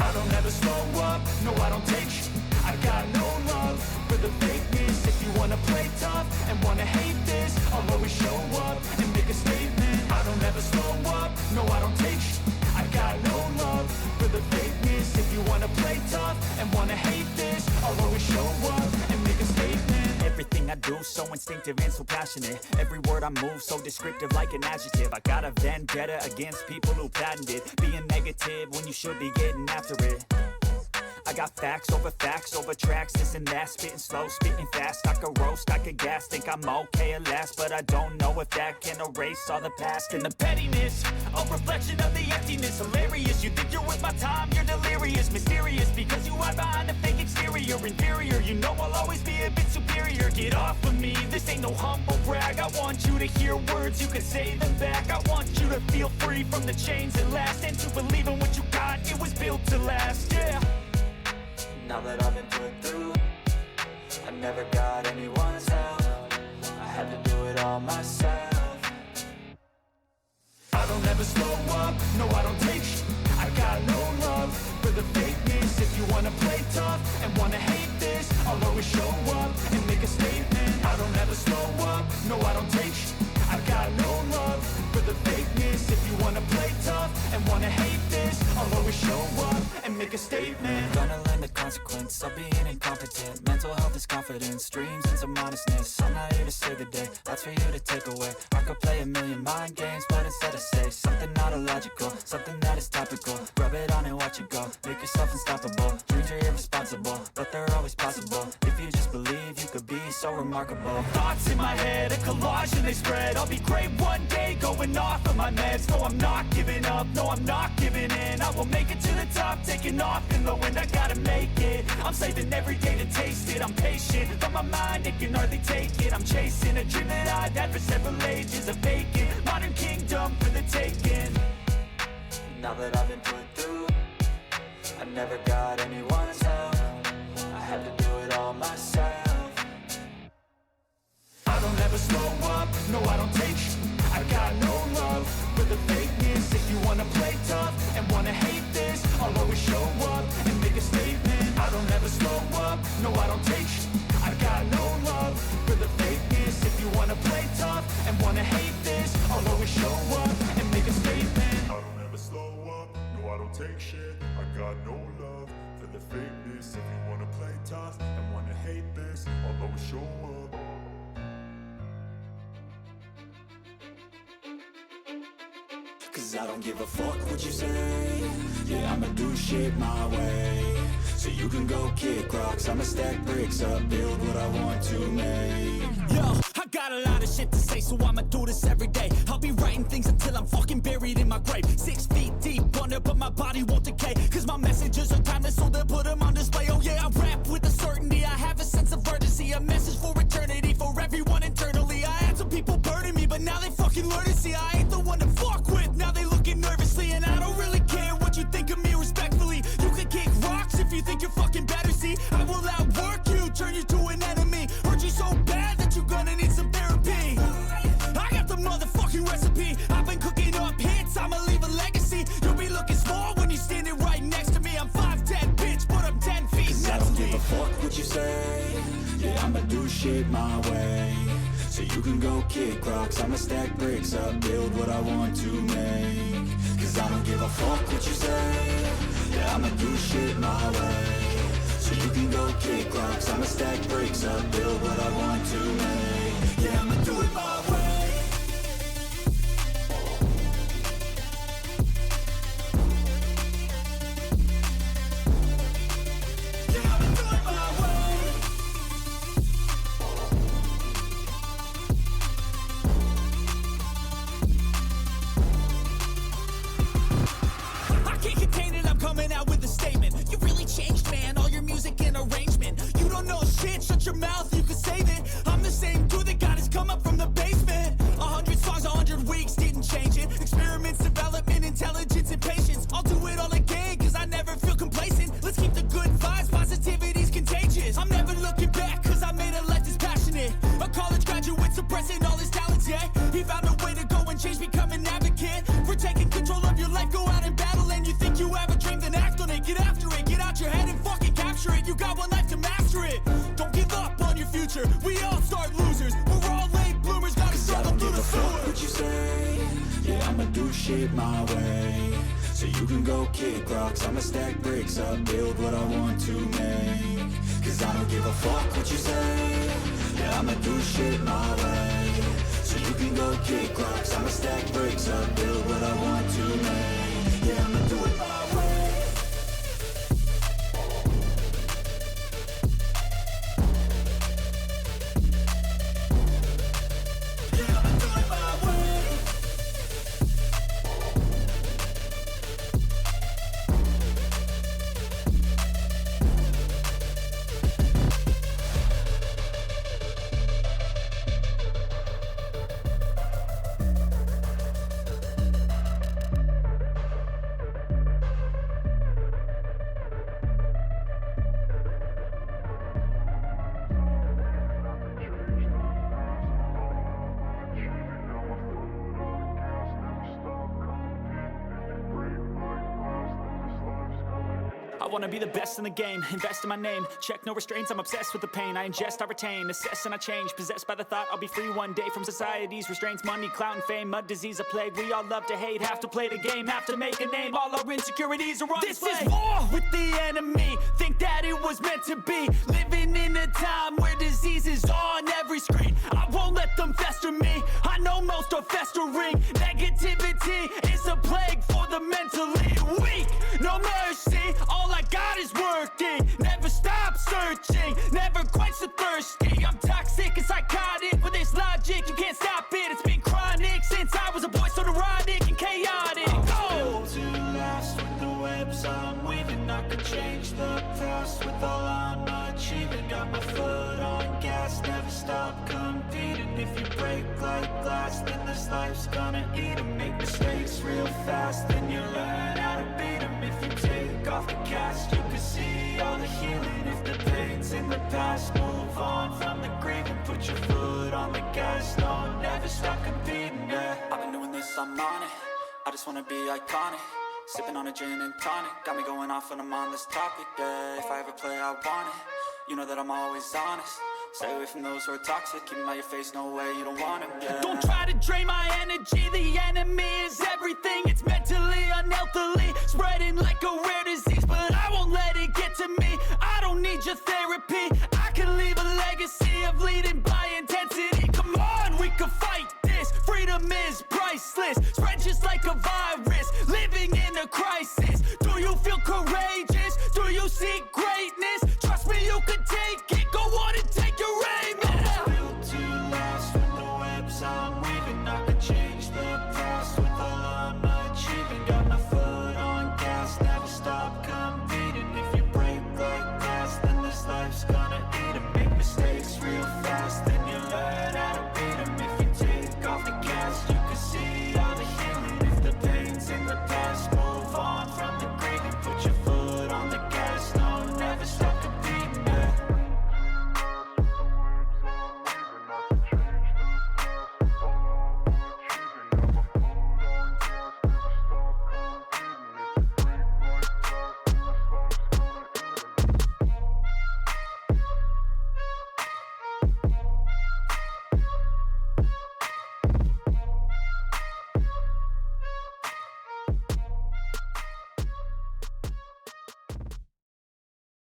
I don't ever slow up, no I don't take sh**. I got no love for the fakeness. If you wanna play tough and wanna hate this, I'll always show up and make a statement. I don't ever slow up, no I don't take sh**. I got no love for the fakeness. If you wanna play tough and wanna hate this, I'll always show up and make a statement. Everything I do so instinctive and so passionate. Every word I move so descriptive like an adjective. I got a vendetta against people who patented being negative when you should be getting after it. I got facts over tracks, this and that. Spitting slow, spitting fast. I could roast, I could gas. Think I'm okay at last, but I don't know if that can erase all the past. And the pettiness, a reflection of the emptiness. Hilarious, you think you're with my time, you're delirious. Mysterious, because you hide behind a fake exterior. Inferior, you know I'll always be a bit superior. Get off of me, this ain't no humble brag. I want you to hear words, you can say them back. I want you to feel free from the chains that last, and to believe in what you got, it was built to last, yeah. Now that I've been put through, I never got anyone's help. I had to do it all myself. I don't ever slow up, no I don't take sh**. I got no love for the fakeness. If you wanna play tough and wanna hate this, I'll always show up and make a statement. I don't ever slow up, no I don't take sh**. I got no love for the fakeness. If you wanna play tough and wanna hate this, I'll always show up and make a statement. Gonna learn the consequence of being incompetent. Mental health is confidence, dreams and some honestness. I'm not here to save the day, that's for you to take away. I could play a million mind games, but instead I say something not illogical, something that is topical. Rub it on and watch it go, make yourself unstoppable. Dreams are irresponsible, but they're always possible. If you just believe, you could be so remarkable. Thoughts in my head, a collage and they spread. I'll be great one day, going off of my meds. No, I'm not giving up, no, I'm not giving in. I will make it to the top, taking off in the wind. I gotta make it, I'm saving every day to taste it. I'm patient, but my mind, it can hardly take it. I'm chasing a dream that I've had for several ages. A vacant, modern kingdom for the taking. Now that I've been put through, I never got anyone's help. I had to do it all myself. I don't ever slow up, no I don't take sh**. I got no love for the fakeness. If you wanna play tough and wanna hate this, I'll always show up and make a statement. I don't ever slow up, no I don't take sh**. I got no love for the fakeness. If you wanna play tough and wanna hate this, I'll always show up and make a statement. I don't ever slow up, no I don't take shit. I got no love for the fakeness. If you wanna play tough and wanna hate this, I'll always show up. Cause I don't give a fuck what you say. Yeah, I'ma do shit my way. So you can go kick rocks, I'ma stack bricks up, build what I want to make. Yo, I got a lot of shit to say, so I'ma do this every day. I'll be writing things until I'm fucking buried in my grave. 6 feet deep under, but my body won't decay. Cause my messages are timeless, so they'll put them on display. Oh yeah, I rap with a certainty, I have a sense of urgency. A message for eternity, for everyone internally. I had some people burning me, but now they fucking learn to see I ain't the one to fuck with. Now they looking nervously, and I don't really care what you think of me respectfully. You can kick rocks if you think you're fucking better, see. I will outwork you, turn you to an enemy. Hurt you so bad that you're gonna need some therapy. I got the motherfucking recipe. I've been cooking up hits, I'ma leave a legacy. You'll be looking small when you're standing right next to me. I'm 5'10", bitch, but I'm 10 feet next to me. I don't give a fuck what you say. Yeah, I'ma do shit my way. So you can go kick rocks, I'ma stack bricks up, build what I want to make. Cause I don't give a fuck what you say. Yeah, I'ma do shit my way. So you can go kick rocks, I'ma stack bricks up, build what I want to make. Yeah, I'ma do it my way. Coming out with a statement. You really changed, man, all your music and arrangement. You don't know shit, shut your mouth, you can save it. I'm the same dude that got his come up from the basement. 100 songs, 100 weeks, didn't change it. Experiments, development, intelligence, and patience. I'll do it all again, cause I never feel complacent. Let's keep the good vibes, positivity's contagious. I'm never looking back, cause I made a life that's passionate. A college graduate suppressing all his talents, yeah. He found a way to go and change, become an advocate. For taking control of your life, go out and battle. And you think you have a dream, then act on it, get out. shit my way. So you can go kick rocks, I'ma stack bricks up, build what I want to make. Cause I don't give a fuck what you say, yeah, I'ma do shit my way. So you can go kick rocks, I'ma stack bricks up, build what I want to make. Yeah, I'ma do it my way. Yeah, I'ma do it my way. I wanna be the best in the game, invest in my name. Check no restraints, I'm obsessed with the pain. I ingest, I retain, assess and I change. Possessed by the thought I'll be free one day from society's restraints. Money, clout and fame, mud, disease, a plague. We all love to hate, have to play the game, have to make a name. All our insecurities are on display. This is war with the enemy, think that it was meant to be. Living in a time where disease is on every screen. I won't let them fester me, I know most are festering. Negativity is a plague for the mentally weak. No mercy, all I got is working. Never stop searching, never quench the thirsty. I'm toxic and psychotic, with this logic you can't stop it. It's been chronic since I was a boy, so neurotic and chaotic. Built to last with the webs I'm weaving. I could change the past with all I'm achieving. Got my foot on gas, never stop competing. If you break like glass, then this life's gonna eat 'em. Make mistakes real fast, then you learn how to beat 'em. If you take off the cast, you can see all the healing. If the pain's in the past, move on from the grave and put your foot on the gas. No, never stop competing, yeah. I've been doing this, I'm on it. I just wanna be iconic. Sipping on a gin and tonic, got me going off when I'm on this topic, yeah. If I ever play, I want it. You know that I'm always honest. Stay away from those who are toxic. Keep them out your face, no way, you don't want them, yeah. Don't try to drain my energy. The enemy is everything. It's mentally, unhealthily, spreading like a rare disease. But I won't let it get to me. I don't need your therapy.